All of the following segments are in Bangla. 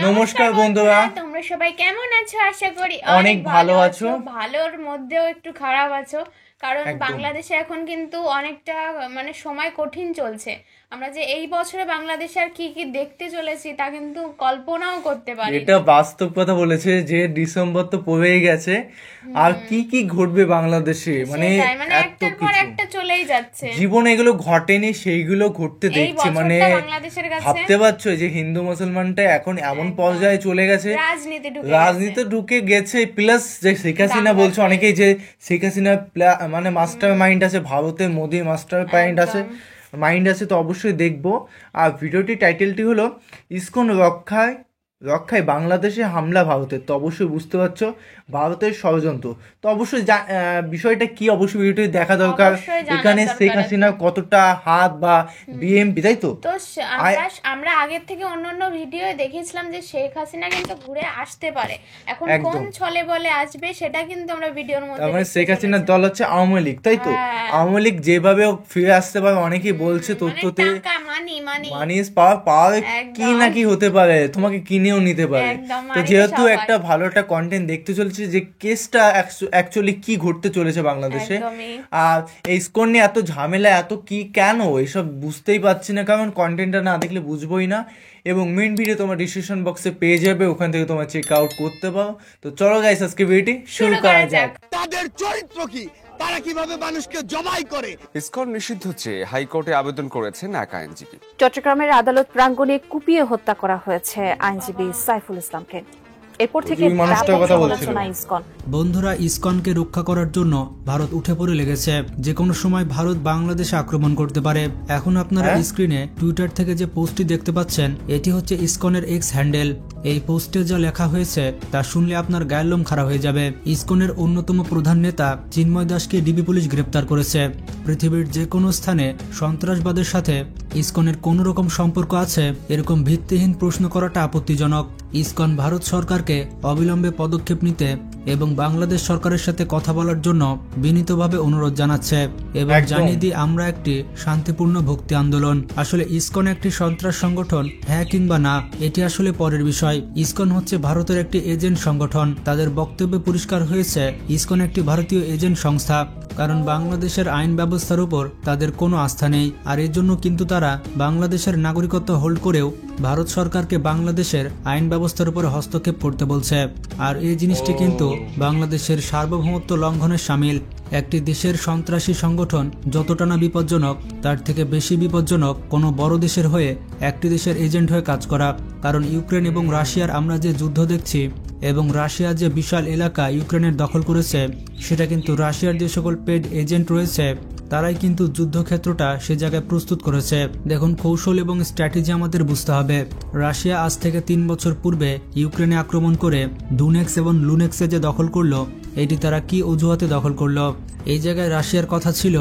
নমস্কার বন্ধুরা, তোমরা সবাই কেমন আছো? আশা করি অনেক ভালো আছো। ভালোর মধ্যেও একটু খারাপ আছো, কারণ একদম। বাংলাদেশে এখন কিন্তু অনেকটা সময় কঠিন চলছে। আমরা যে এই বছরে বাংলাদেশে আর কি কি দেখতে চলেছি তা কিন্তু কল্পনাও করতে পারি। এটা বাস্তব কথা বলেছে যে ডিসেম্বর তো পড়েই গেছে, আর কি কি ঘটবে বাংলাদেশে এত একটার পর কিছু একটা চলেই যাচ্ছে। জীবনে এগুলো ঘটেনি, সেইগুলো ঘটতে এই দেখছি। বছরটা বাংলাদেশের কাছে ভাবতে পারছো যে হিন্দু মুসলমানটা এখন এমন পর্যায়ে চলে গেছে, রাজনীতি ঢুকে গেছে। প্লাস যে শেখ হাসিনা বলছে অনেকেই যে শেখ হাসিনা মাস্টার মাইন্ড আছে, ভারতের মোদি মাস্টার মাইন্ড আছে। তো অবশ্যই দেখবো। আর ভিডিওটি টাইটেলটি হলো ইসকন রক্ষায় বাংলাদেশে হামলা ভারতের। তো অবশ্যই বুঝতে পারছো ভারতের ষড়যন্ত্র। তো অবশ্যই বিষয়টা কি, অবশ্যই ভিডিওটি দেখা দরকার। এখানে শেখ হাসিনা কতটা হাত বা বিএমপি, তাই তো আমরা আগের থেকে অন্যান্য ভিডিও দেখেছিলাম যে শেখ হাসিনা কিন্তু ঘুরে আসতে পারে। এখন কোন ছলে বলে আসবে সেটা কিন্তু আমরা ভিডিওর মধ্যে শেখ হাসিনার দল হচ্ছে আওয়ামী লীগ, তাই তো আওয়ামী লীগ যেভাবে ফিরে আসতে পারে অনেকেই বলছে তথ্যতে মানি পাওয়ার কি না কি হতে পারে, তোমাকে কিনেও নিতে পারে। তো যেহেতু একটা ভালো একটা কন্টেন্ট দেখতে চলেছে যে কেসটা অ্যাকচুয়ালি কি ঘটতে চলেছে বাংলাদেশে, আর এই ইসকন নিয়ে এত ঝামেলা, এত কি কেন এসব বুঝতেই পারছি না, কারণ কন্টেন্টটা না দেখলে বুঝবোই না। এবং মেইন ভিডিও তোমার ডিসক্রিপশন বক্সে পেয়ে যাবে, ওখান থেকে তোমার চেক আউট করতে পারো। তো চলো গাইস, আজকে ভিডিওটি শুরু করা যাক। তাদের চরিত্র কি, তারা কিভাবে মানুষকে জবাই করে। ইসকন নিষিদ্ধ চেয়ে হাইকোর্টে আবেদন করেছেন এক আইনজীবী। চট্টগ্রামের আদালত প্রাঙ্গণে কুপিয়ে হত্যা করা হয়েছে আইনজীবী সাইফুল ইসলামকে। এরপর থেকে বন্ধুরা, ইসকনকে রক্ষা করার জন্য ভারত উঠে পড়ে লেগেছে। যে কোনো সময় ভারত বাংলাদেশে আক্রমণ করতে পারে। এখন আপনারা স্ক্রিনে টুইটার থেকে যে পোস্টটি দেখতে পাচ্ছেন, এটি হচ্ছে ইসকনের এক্স হ্যান্ডেল। এই পোস্টে যা লেখা হয়েছে তা শুনলে আপনার গায়ের লোম খাড়া হয়ে যাবে। ইসকনের অন্যতম প্রধান নেতা চিন্ময় দাসকে ডিবি পুলিশ গ্রেপ্তার করেছে। পৃথিবীর যে কোনো স্থানে সন্ত্রাসবাদের সাথে ইসকনের কোনো রকম সম্পর্ক আছে এরকম ভিত্তিহীন প্রশ্ন করাটা আপত্তিজনক। ইসকন ভারত সরকারকে অবিলম্বে পদক্ষেপ নিতে এবং বাংলাদেশ সরকারের সাথে কথা বলার জন্য বিনীতভাবে অনুরোধ জানাচ্ছে এবং জানিয়ে দিই, আমরা একটি শান্তিপূর্ণ ভক্তি আন্দোলন। আসলে ইসকন একটি সন্ত্রাস সংগঠন হ্যাঁ কিংবা না, এটি আসলে পরের বিষয়। ইসকন হচ্ছে ভারতের একটি এজেন্ট সংগঠন। তাদের বক্তব্যে পরিষ্কার হয়েছে ইসকন একটি ভারতীয় এজেন্ট সংস্থা, কারণ বাংলাদেশের আইন ব্যবস্থার উপর তাদের কোনো আস্থা নেই। আর এর জন্য কিন্তু তারা বাংলাদেশের নাগরিকত্ব হোল্ড করেও ভারত সরকারকে বাংলাদেশের আইন ব্যবস্থার উপর হস্তক্ষেপ করতে বলছে। আর এই জিনিসটি কিন্তু বাংলাদেশের সার্বভৌমত্ব লঙ্ঘনের শামিল। একটি দেশের সন্ত্রাসী সংগঠন যতটা না বিপজ্জনক, তার থেকে বেশি বিপজ্জনক কোনো বড় দেশের হয়ে একটি দেশের এজেন্ট হয়ে কাজ করা। কারণ ইউক্রেন এবং রাশিয়ার আমরা যে যুদ্ধ দেখছি এবং রাশিয়া যে বিশাল এলাকা ইউক্রেনের দখল করেছে, সেটা কিন্তু রাশিয়ার যে সকল পেড এজেন্ট রয়েছে তারাই কিন্তু যুদ্ধক্ষেত্রটা সে জায়গায় প্রস্তুত করেছে। দেখুন, কৌশল এবং স্ট্র্যাটেজি আমাদের বুঝতে হবে। রাশিয়া আজ থেকে 3 বছর পূর্বে ইউক্রেনে আক্রমণ করে ডোনেক্স এবং লুনেক্সে যে দখল করলো, এটি তারা কি অজুহাতে দখল করলো? এই জায়গায় রাশিয়ার কথা ছিল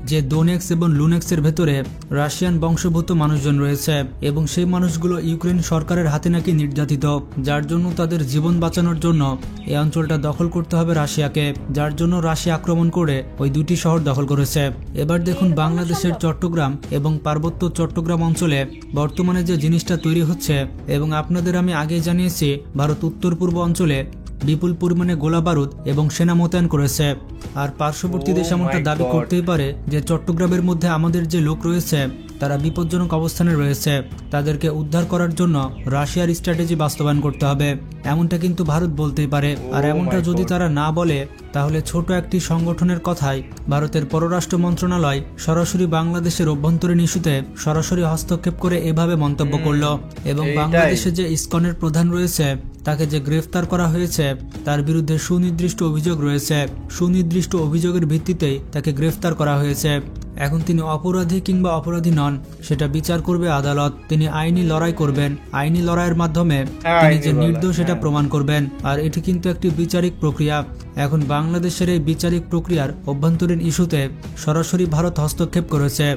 যে ডোনেক্স এবং লুনেক্সের ভেতরে রাশিয়ান বংশোদ্ভূত মানুষজন রয়েছে এবং সেই মানুষগুলো ইউক্রেন সরকারের হাতে নাকি নির্যাতিত, যার জন্য তাদের জীবন বাঁচানোর জন্য এই অঞ্চলটা দখল করতে হবে রাশিয়াকে, যার জন্য রাশিয়া আক্রমণ করে ওই দুটি শহর দখল করেছে। এবার দেখুন, বাংলাদেশের চট্টগ্রাম এবং পার্বত্য চট্টগ্রাম অঞ্চলে বর্তমানে যে জিনিসটা তৈরি হচ্ছে, এবং আপনাদের আমি আগেই জানিয়েছি ভারত উত্তর পূর্ব অঞ্চলে বিপুল পরিমাণে গোলা বারুদ এবং সেনা মোতায়েন করেছে। আর পার্শ্ববর্তী দেশ এমনটা দাবি করতেই পারে যে চট্টগ্রামের মধ্যে আমাদের যে লোক রয়েছে তারা বিপজ্জনক অবস্থানে রয়েছে, তাদেরকে উদ্ধার করার জন্য রাশিয়ার স্ট্র্যাটেজি বাস্তবায়ন করতে হবে, এমনটা কিন্তু ভারত বলতেই পারে। আর এমনটা যদি তারা না বলে, তাহলে ছোট একটি সংগঠনের কথায় ভারতের পররাষ্ট্র মন্ত্রণালয় সরাসরি বাংলাদেশের অভ্যন্তরীণ ইস্যুতে সরাসরি হস্তক্ষেপ করে এভাবে মন্তব্য করল। এবং বাংলাদেশে যে ইসকনের প্রধান রয়েছে তাকে যে গ্রেফতার করা হয়েছে তার বিরুদ্ধে সুনির্দিষ্ট অভিযোগ রয়েছে, সুনির্দিষ্ট অভিযোগের ভিত্তিতেই তাকে গ্রেফতার করা হয়েছে। এখন তিনি অপরাধী কিংবা অপরাধী নন সেটা বিচার করবে আদালত। তিনি আইনি লড়াই করবেন, আইনি লড়াইয়ের মাধ্যমে তিনি যে নির্দোষ সেটা প্রমাণ করবেন। আর এটি কিন্তু একটি বিচারিক প্রক্রিয়া। এখন বাংলাদেশের এই বিচারিক প্রক্রিয়ার অভ্যন্তরীণ ইস্যুতে সরাসরি ভারত হস্তক্ষেপ করেছে।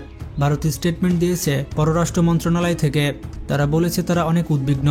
ভারত স্টেটমেন্ট দিয়েছে পররাষ্ট্র মন্ত্রণালয় থেকে। তারা বলেছে তারা অনেক উদ্বিগ্ন।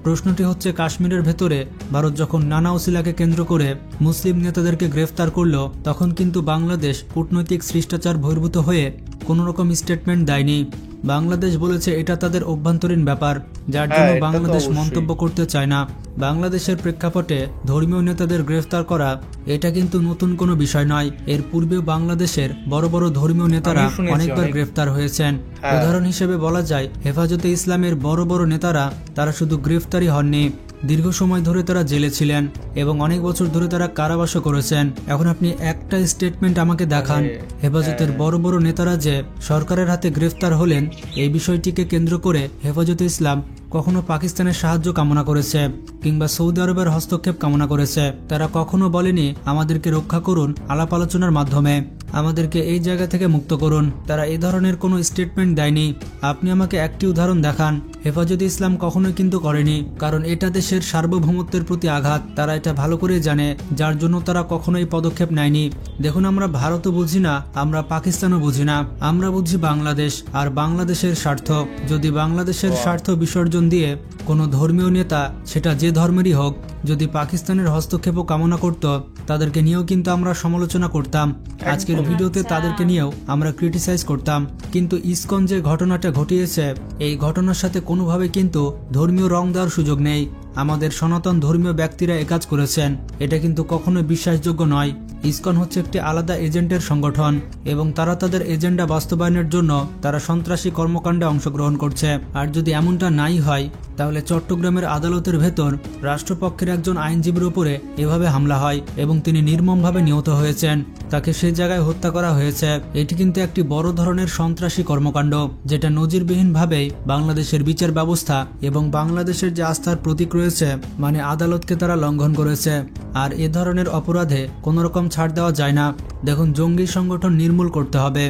প্রশ্নটি হচ্ছে, কাশ্মীরের ভেতরে ভারত যখন নানা ওসিলাকে কেন্দ্র করে মুসলিম নেতাদেরকে গ্রেফতার করলো, তখন কিন্তু বাংলাদেশ কূটনৈতিক শিষ্টাচার বহির্ভূত হয়ে কোনো রকম স্টেটমেন্ট দেয়নি। বাংলাদেশ বলেছে এটা তাদের অভ্যন্তরীণ ব্যাপার, যার জন্য এটা তো বাংলাদেশ অবশ্যই। মন্তব্য করতে চায় না। বাংলাদেশের প্রেক্ষাপটে ধর্মীয় নেতাদের গ্রেফতার করা এটা কিন্তু নতুন কোনো বিষয় নয়। এর পূর্বেও বাংলাদেশের বড় বড় ধর্মীয় নেতারা আমিও শুনেছি অনেকবার অনেক। গ্রেফতার হয়েছেন। হ্যাঁ। উদাহরণ হিসেবে বলা যায় হেফাজতে ইসলামের বড় বড় নেতারা তারা শুধু গ্রেফতারই হননি, দীর্ঘ সময় ধরে তারা জেলে ছিলেন এবং অনেক বছর ধরে তারা কারাবাসও করেছেন। এখন আপনি একটা স্টেটমেন্ট আমাকে দেখান হেফাজতের বড় বড় নেতারা যে সরকারের হাতে গ্রেফতার হলেন, এই বিষয়টিকে কেন্দ্র করে হেফাজতে ইসলাম কখনো পাকিস্তানের সাহায্য কামনা করেছে কিংবা সৌদি আরবের হস্তক্ষেপ কামনা করেছে। তারা কখনো বলেনি আমাদেরকে রক্ষা করুন আলাপ আলোচনার মাধ্যমে, আমাদেরকে এই জায়গা থেকে মুক্ত করুন। তারা এই ধরনের কোনো স্টেটমেন্ট দেয়নি। আপনি আমাকে একটি উদাহরণ দেখান। হেফাজতে ইসলাম কখনোই কিন্তু করেনি, কারণ এটা দেশের সার্বভৌমত্বের প্রতি আঘাত। তারা এটা ভালো করে জানে, যার জন্য তারা কখনোই পদক্ষেপ নেয়নি। দেখুন, আমরা ভারতও বুঝি না, আমরা পাকিস্তানও বুঝি না, আমরা বুঝি বাংলাদেশ আর বাংলাদেশের স্বার্থ। যদি বাংলাদেশের স্বার্থ বিসর্জন দিয়ে কোনো ধর্মীয় নেতা, সেটা যে ধর্মেরই হোক, যদি পাকিস্তানের হস্তক্ষেপও কামনা করত, তাদেরকে নিয়েও কিন্তু আমরা সমালোচনা করতাম। আজকের ভিডিওতে তাদেরকে নিয়েও আমরা ক্রিটিসাইজ করতাম। কিন্তু ইসকন যে ঘটনাটা ঘটিয়েছে, এই ঘটনার সাথে কোনোভাবে কিন্তু ধর্মীয় রং দেওয়ার সুযোগ নেই। আমাদের সনাতন ধর্মীয় ব্যক্তিরা একাজ করেছেন, এটা কিন্তু কখনোই বিশ্বাসযোগ্য নয়। ইসকন হচ্ছে একটি আলাদা এজেন্টের সংগঠন এবং তারা তাদের এজেন্ডা বাস্তবায়নের জন্য তারা সন্ত্রাসী কর্মকাণ্ডে অংশগ্রহণ করছে। আর যদি এমনটা নাই হয়, তাহলে চট্টগ্রামের আদালতের ভেতর রাষ্ট্রপক্ষের একজন আইনজীবীর উপরে এভাবে হামলা হয় এবং তিনি নির্মমভাবে নিহত হয়েছেন, তাকে সেই জায়গায় হত্যা করা হয়েছে। এটি কিন্তু একটি বড় ধরনের সন্ত্রাসী কর্মকাণ্ড, যেটা নজিরবিহীনভাবেই বাংলাদেশের বিচার ব্যবস্থা এবং বাংলাদেশের যে আস্থার প্রতীক রয়েছে, মানে আদালতকে তারা লঙ্ঘন করেছে। আর এ ধরনের অপরাধে কোনো রকম ছাড় দেওয়া যায় না। দেখুন, জঙ্গি সংগঠন নির্মূল করতে হবে,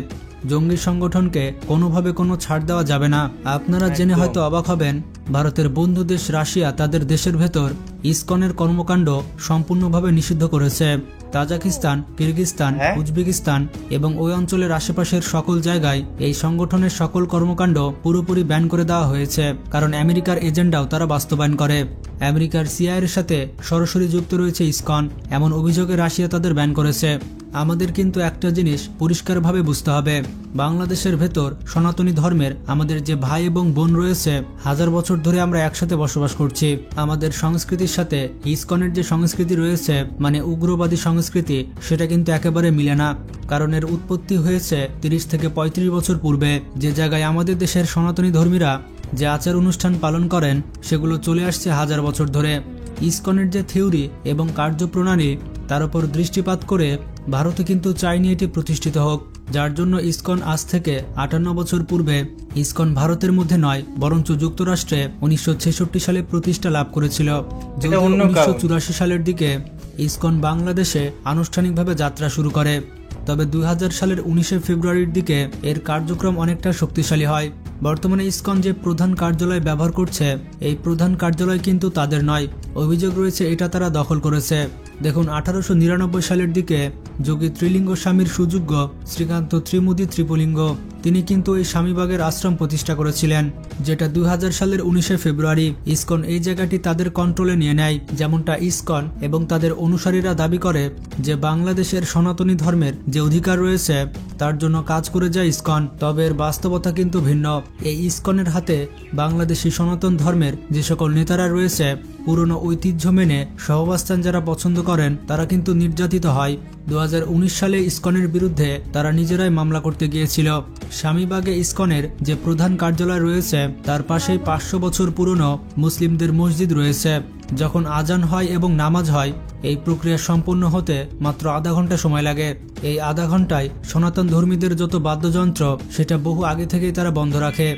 জঙ্গি সংগঠনকে কোনোভাবে কোনো ছাড় দেওয়া যাবে না। আপনারা জেনে হয়তো অবাক হবেন, ভারতের বন্ধু দেশ রাশিয়া তাদের দেশের ভেতর ইসকনের কর্মকাণ্ড সম্পূর্ণভাবে নিষিদ্ধ করেছে। তাজিকিস্তান, কিরগিজস্তান, উজবেকিস্তান এবং ওই অঞ্চলের আশেপাশের সকল জায়গায় এই সংগঠনের সকল কর্মকাণ্ড পুরোপুরি ব্যান করে দেওয়া হয়েছে, কারণ আমেরিকার এজেন্ডাও তারা বাস্তবায়ন করে। আমেরিকার সিআইএর সাথে সরাসরি যুক্ত রয়েছে ইসকন, এমন অভিযোগে রাশিয়া তাদের ব্যান করেছে। আমাদের কিন্তু একটা জিনিস পরিষ্কারভাবে বুঝতে হবে, বাংলাদেশের ভেতর সনাতনী ধর্মের আমাদের যে ভাই এবং বোন রয়েছে, হাজার বছর ধরে আমরা একসাথে বসবাস করছি। আমাদের সংস্কৃতির সাথে ইসকনের যে সংস্কৃতি রয়েছে, মানে উগ্রবাদী সংস্কৃতি, সেটা কিন্তু একেবারে মিলে না। কারণ এর উৎপত্তি হয়েছে 30 থেকে 35 বছর পূর্বে, যে জায়গায় আমাদের দেশের সনাতনী ধর্মীরা যে আচার অনুষ্ঠান পালন করেন, সেগুলো চলে আসছে হাজার বছর ধরে। ইসকনের যে থিওরি এবং কার্যপ্রণালী, তার উপর দৃষ্টিপাত করে ভারতে কিন্তু চায়নি এটি প্রতিষ্ঠিত হোক, যার জন্য ইসকন আজ থেকে 58 বছর পূর্বে ইসকন ভারতের মধ্যে নয়, বরঞ্চ যুক্তরাষ্ট্রে 1966 সালে প্রতিষ্ঠা লাভ করেছিল। যদিও 1984 সালের দিকে ইসকন বাংলাদেশে আনুষ্ঠানিকভাবে যাত্রা শুরু করে, তবে 2000 সালের 19 ফেব্রুয়ারির দিকে এর কার্যক্রম অনেকটা শক্তিশালী হয়। বর্তমানে ইসকন যে প্রধান কার্যালয় ব্যবহার করছে, এই প্রধান কার্যালয় কিন্তু তাদের নয়। অভিযোগ রয়েছে এটা তারা দখল করেছে। দেখুন, 1899 সালের দিকে যোগী ত্রিলিঙ্গ স্বামীর সুযোগ্য শ্রীকান্ত ত্রিমুদি ত্রিপুলিঙ্গ, তিনি কিন্তু এই স্বামীবাগের আশ্রম প্রতিষ্ঠা করেছিলেন, যেটা 2000 সালের 19 ফেব্রুয়ারি ইসকন এই জায়গাটি তাদের কন্ট্রোলে নিয়ে নেয়। যেমনটা ইসকন এবং তাদের অনুসারীরা দাবি করে যে বাংলাদেশের সনাতনী ধর্মের যে অধিকার রয়েছে, তার জন্য কাজ করে যায় ইসকন, তবে এর বাস্তবতা কিন্তু ভিন্ন। এই ইসকনের হাতে বাংলাদেশি সনাতন ধর্মের যে সকল নেতারা রয়েছে, পুরনো ঐতিহ্য মেনে সহাবস্থান যারা পছন্দ করেন, তারা কিন্তু নির্যাতিত হয়। 2019 সালে ইসকনের বিরুদ্ধে তারা নিজেরাই মামলা করতে গিয়েছিল। স্বামীবাগে ইসকনের যে প্রধান কার্যালয় রয়েছে, তার পাশেই 500 বছর পুরনো মুসলিমদের মসজিদ রয়েছে। যখন আজান হয় এবং নামাজ হয়, এই প্রক্রিয়া সম্পন্ন হতে মাত্র আধা ঘন্টা সময় লাগে। এই আধা ঘন্টায় সনাতন ধর্মীদের যত বাদ্যযন্ত্র, সেটা বহু আগে থেকেই তারা বন্ধ রাখে।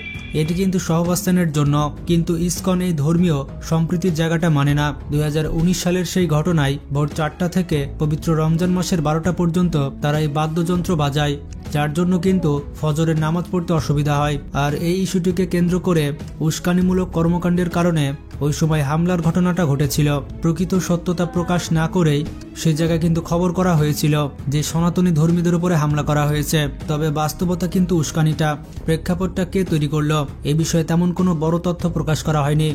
এটি কিন্তু সহাবস্থানের জন্য, কিন্তু ইসকন এই ধর্মীয় সম্প্রীতির জায়গাটা মানে না। 2019 সালের সেই ঘটনায় ভোর 4টা থেকে পবিত্র রমজান মাসের 12টা পর্যন্ত তারা এই বাদ্যযন্ত্র বাজায়, যার জন্য কিন্তু ফজরের নামাজ পড়তে অসুবিধা হয়। আর এই ইস্যুটিকে কেন্দ্র করে উস্কানিমূলক কর্মকাণ্ডের কারণে ওই সময় হামলার ঘটনাটা ঘটেছিল। প্রকৃত সত্যতা প্রকাশ না করেই সে জায়গায় কিন্তু খবর করা হয়েছিল যে সনাতনী ধর্মীদের উপরে হামলা করা হয়েছে, তবে বাস্তবতা কিন্তু উস্কানিটা। প্রেক্ষাপটটা কে তৈরি করলো, এ বিষয়ে তেমন কোনো বড় তথ্য প্রকাশ করা হয়নি।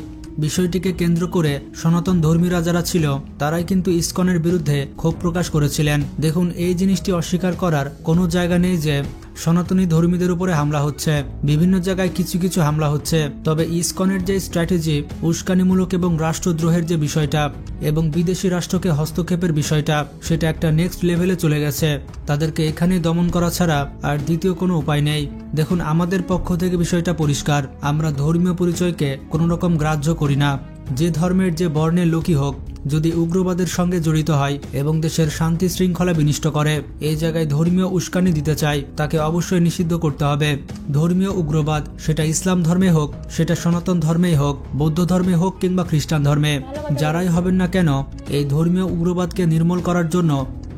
বিষয়টিকে কেন্দ্র করে সনাতন ধর্মীরা যারা ছিল, তারাই কিন্তু ইসকনের বিরুদ্ধে ক্ষোভ প্রকাশ করেছিলেন। দেখুন, এই জিনিসটি অস্বীকার করার কোনো জায়গা নেই যে সনাতনী ধর্মীদের উপরে হামলা হচ্ছে, বিভিন্ন জায়গায় কিছু কিছু হামলা হচ্ছে। তবে ইসকনের যে স্ট্র্যাটেজি, উস্কানিমূলক এবং রাষ্ট্রদ্রোহের যে বিষয়টা এবং বিদেশি রাষ্ট্রকে হস্তক্ষেপের বিষয়টা, সেটা একটা নেক্সট লেভেলে চলে গেছে। তাদেরকে এখানে দমন করা ছাড়া আর দ্বিতীয় কোনো উপায় নেই। দেখুন, আমাদের পক্ষ থেকে বিষয়টা পরিষ্কার, আমরা ধর্মীয় পরিচয়কে কোনো রকম গ্রাহ্য করি না। যে ধর্মের যে বর্ণের লোকই হোক, যদি উগ্রবাদের সঙ্গে জড়িত হয় এবং দেশের শান্তি শৃঙ্খলা বিনষ্ট করে, এই জায়গায় ধর্মীয় উস্কানি দিতে চায়, তাকে অবশ্যই নিষিদ্ধ করতে হবে। ধর্মীয় উগ্রবাদ সেটা ইসলাম ধর্মে হোক, সেটা সনাতন ধর্মেই হোক, বৌদ্ধ ধর্মে হোক কিংবা খ্রিস্টান ধর্মে, যারাই হবেন না কেন, এই ধর্মীয় উগ্রবাদকে নির্মূল করার জন্য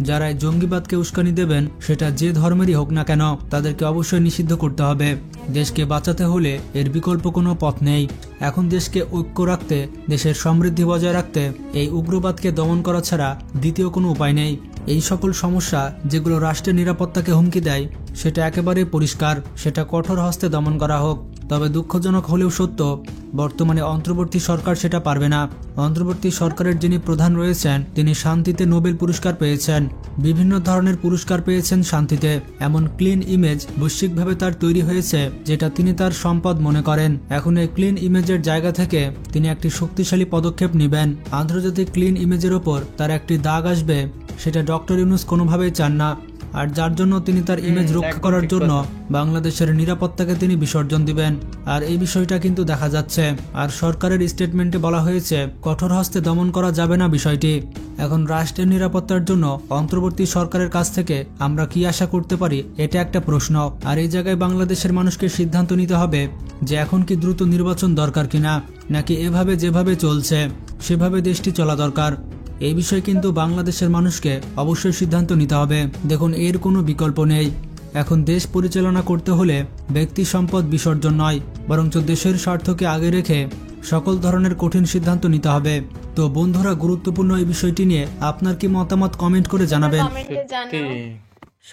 যারা জঙ্গিবাদকে উস্কানি দেবেন, সেটা যে ধর্মেরই হোক না কেন, তাদেরকে অবশ্যই নিষিদ্ধ করতে হবে। দেশকে বাঁচাতে হলে এর বিকল্প কোনো পথ নেই। এখন দেশকে ঐক্য রাখতে, দেশের সমৃদ্ধি বজায় রাখতে এই উগ্রবাদকে দমন করা ছাড়া দ্বিতীয় কোনো উপায় নেই। এই সকল সমস্যা যেগুলো রাষ্ট্রের নিরাপত্তাকে হুমকি দেয়, সেটা একেবারেই পরিষ্কার, সেটা কঠোর হস্তে দমন করা হোক। তবে দুঃখজনক হলেও সত্য, বর্তমানে অন্তর্বর্তী সরকার সেটা পারবে না। অন্তর্বর্তী সরকারের যিনি প্রধান রয়েছেন, তিনি শান্তিতে নোবেল পুরস্কার পেয়েছেন, বিভিন্ন ধরনের পুরস্কার পেয়েছেন শান্তিতে। এমন ক্লিন ইমেজ বৈশ্বিকভাবে তার তৈরি হয়েছে, যেটা তিনি তার সম্পদ মনে করেন। এখন এই ক্লিন ইমেজের জায়গা থেকে তিনি একটি শক্তিশালী পদক্ষেপ নেবেন। আন্তর্জাতিক ক্লিন ইমেজের ওপর তার একটি দাগ আসবে, সেটা ডক্টর ইউনূস কোনোভাবেই চান না। আর যার জন্য তিনি তার ইমেজ রক্ষা করার জন্য বাংলাদেশের নিরাপত্তাকে তিনি বিসর্জন দিবেন। আর এই বিষয়টা কিন্তু দেখা যাচ্ছে। আর সরকারের স্টেটমেন্টে বলা হয়েছে, কঠোর হস্তে দমন করা যাবে না বিষয়টি। এখন রাষ্ট্রের নিরাপত্তার জন্য অন্তর্বর্তী সরকারের কাছ থেকে আমরা কি আশা করতে পারি, এটা একটা প্রশ্ন। আর এই জায়গায় বাংলাদেশের মানুষকে সিদ্ধান্ত নিতে হবে যে এখন কি দ্রুত নির্বাচন দরকার কিনা, নাকি এভাবে যেভাবে চলছে সেভাবে দেশটি চলা দরকার। এই বিষয়ে কিন্তু বাংলাদেশের মানুষকে অবশ্যই সিদ্ধান্ত নিতে হবে। দেখুন, এর কোনো বিকল্প নেই। এখন দেশ পরিচালনা করতে হলে ব্যক্তি সম্পদ বিসর্জন নয়, বরঞ্চ দেশের স্বার্থকে আগে রেখে সকল ধরনের কঠিন সিদ্ধান্ত নিতে হবে। তো বন্ধুরা, গুরুত্বপূর্ণ এই বিষয়টি নিয়ে আপনার কি মতামত কমেন্ট করে জানাবেন।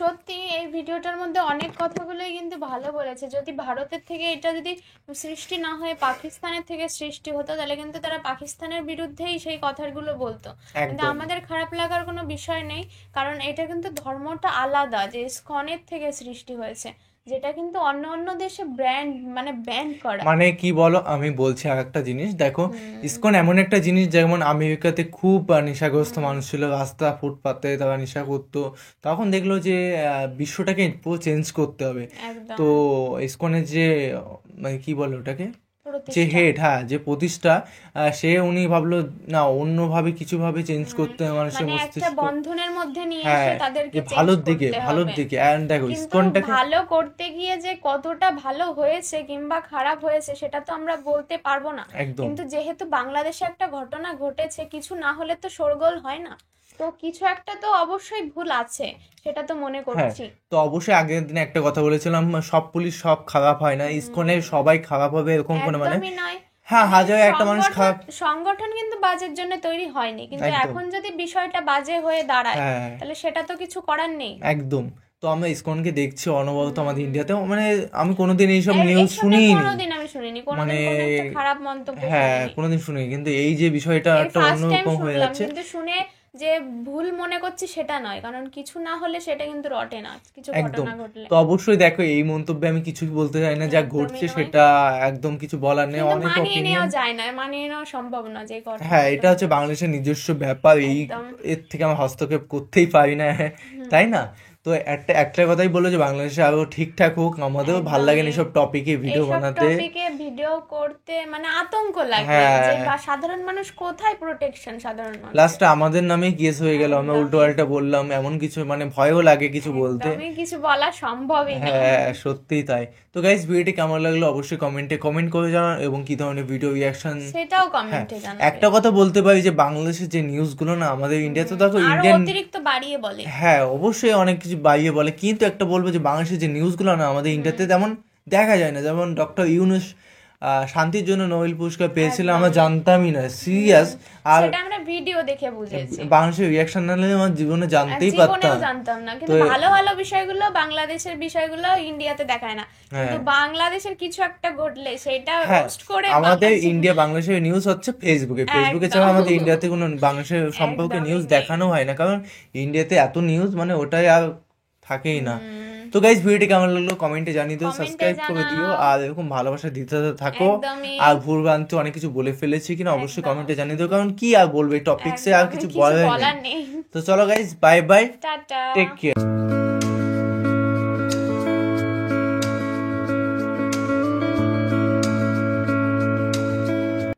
সত্যি এই ভিডিওটার মধ্যে অনেক কথাগুলোই কিন্তু ভালো বলেছে। যদি ভারতের থেকে এটা যদি সৃষ্টি না হয়ে পাকিস্তানের থেকে সৃষ্টি হতো, তাহলে কিন্তু তারা পাকিস্তানের বিরুদ্ধেই সেই কথাগুলো বলতো। কিন্তু আমাদের খারাপ লাগার কোনো বিষয় নেই, কারণ এটা কিন্তু ধর্মটা আলাদা, যে ইসকনের থেকে সৃষ্টি হয়েছে, যেটা কিন্তু অন্য অন্য দেশে ব্যান করা। মানে কি বলো, আমি বলছি আর একটা জিনিস দেখো, ইসকন এমন একটা জিনিস, যেমন আমেরিকাতে খুব নেশাগ্রস্ত মানুষ ছিল, রাস্তা ফুটপাতে তারা নেশা করতো, তখন দেখলো যে বিশ্বটাকে পুরো চেঞ্জ করতে হবে। তো ইসকনের যে মানে কি বলে ওটাকে, যে হেড, হ্যাঁ, যে প্রতিষ্ঠা, উনি ভাবলো না অন্যভাবে কিছু ভাবে চেঞ্জ করতে হবে মানুষের মস্তিষ্ক, বন্ধনের মধ্যে নিয়ে এসে তাদেরকে ভালোর দিকে। এন্ড দেখো, ইসকনটাকে ভালো করতে গিয়ে যে কতটা ভালো হয়েছে কিংবা খারাপ হয়েছে সেটা তো আমরা বলতে পারবো না। কিন্তু যেহেতু বাংলাদেশে একটা ঘটনা ঘটেছে, কিছু না হলে তো শোরগোল হয় না, তো কিছু একটা তো অবশ্যই ভুল আছে, সেটা তো মনে করছি। তো অবশ্যই আগের দিনে একটা কথা বলেছিলাম, সব পুলিশ সব খারাপ হয় না, ইসকনের সবাই খারাপ হবে এরকম কোনো মানে নয়। হ্যাঁ, হাজার একটা মানুষ খারাপ, সংগঠন কিন্তু বাজের জন্য তৈরি হয়নি, কিন্তু এখন যদি বিষয়টা বাজে হয়ে দাঁড়ায়, তাহলে সেটা তো কিছু করার নেই। একদম। তো আমরা ইসকনকে দেখছি অনবরত আমাদের ইন্ডিয়াতে, মানে আমি কোনোদিন এইসব নিউজ শুনিনি, মানে খারাপ মন্তব্য কোনোদিন শুনিনি, কিন্তু এই যে বিষয়টা একটা অন্যরকম হয়ে যাচ্ছে, কিন্তু শুনে যে ভুল মনে করছি সেটা নয়, কারণ কিছু না হলে সেটা কিন্তু রটে না, কিছু ঘটনা ঘটলে। তো অবশ্যই দেখো, এই মন্তব্যে আমি কিছুই বলতে চাই না, যা ঘটছে সেটা একদম কিছু বলার নেই, অনেক অপিনিয়ন যায় না, মানিয়ে নেওয়া সম্ভব না যে কথা। হ্যাঁ, এটা হচ্ছে বাংলাদেশের নিজস্ব ব্যাপার, এর থেকে আমরা হস্তক্ষেপ করতেই পারি না, তাই না? তো একটা কথাই বললো যে বাংলাদেশে আরো ঠিকঠাক হোক, আমাদেরও ভালো লাগে এসব টপিকে ভিডিও বানাতে, ভিডিও করতে, মানে আতঙ্ক লাগে যে সাধারণ মানুষ কোথায় প্রোটেকশন, সাধারণ মানুষ লাস্টে আমাদের নামে কেস হয়ে গেল, আমরা উল্টো পাল্টা বললাম, এমন কিছু মানে ভয়ও লাগে কিছু বলতে, কিছু বলা সম্ভবই না। হ্যাঁ, সত্যিই তাই। তো গাইস, ভিডিওটি কেমন লাগলো অবশ্যই কমেন্ট করে জানান, এবং কি ধরনের ভিডিও রিঅ্যাকশন সেটাও কমেন্টে জানান। একটা কথা বলতে পারি যে বাংলাদেশের যে নিউজগুলো না, আমাদের ইন্ডিয়াতে দেখো ইন্ডিয়ান অতিরিক্ত বাড়িয়ে বলে, হ্যাঁ অবশ্যই অনেক কিছু বাড়িয়ে বলে, কিন্তু একটা বলবো যে বাংলাদেশের যে নিউজগুলো না আমাদের ইন্ডিয়াতে তেমন দেখা যায় না। যেমন ডক্টর ইউনূস শান্তির জন্য নোবেল পুরস্কার পেয়েছিল, আমরা জানতামই না, সিরিয়াস। আর সেটা আমরা ভিডিও দেখে বুঝেছি, বাংলাদেশের রিঅ্যাকশন না হলে আমার জীবনে জানতেই পারতাম না। কিন্তু ভালো ভালো বিষয়গুলো, বাংলাদেশের বিষয়গুলো ইন্ডিয়াতে দেখায় না, কিন্তু বাংলাদেশের কিছু একটা ঘটলে সেটা পোস্ট করে আমাদের ইন্ডিয়া বাংলাদেশের নিউজ হচ্ছে ফেসবুকে ছাড়া আমাদের ইন্ডিয়াতে কোনো বাংলাদেশের সম্পর্কে নিউজ দেখানো হয় না, কারণ ইন্ডিয়াতে এত নিউজ মানে ওটাই আর থাকেই না। তো গাইজ ভিডিওটি কেমন লাগলো কমেন্টে জানিয়ে দিও, Comment-এ সাবস্ক্রাইব করে জানাও। দিও, আর এরকম ভালোবাসা দিতে থাকো। একদমই। আর ভুলভ্রান্তি অনেক কিছু বলে ফেলেছি কিনা অবশ্যই কমেন্টে জানিয়ে দিও, কারণ কি আর বলবে টপিকসে আর কিছু একদমই বলার বলার নেই। নেই। তো চলো guys, bye bye, tata. Take care.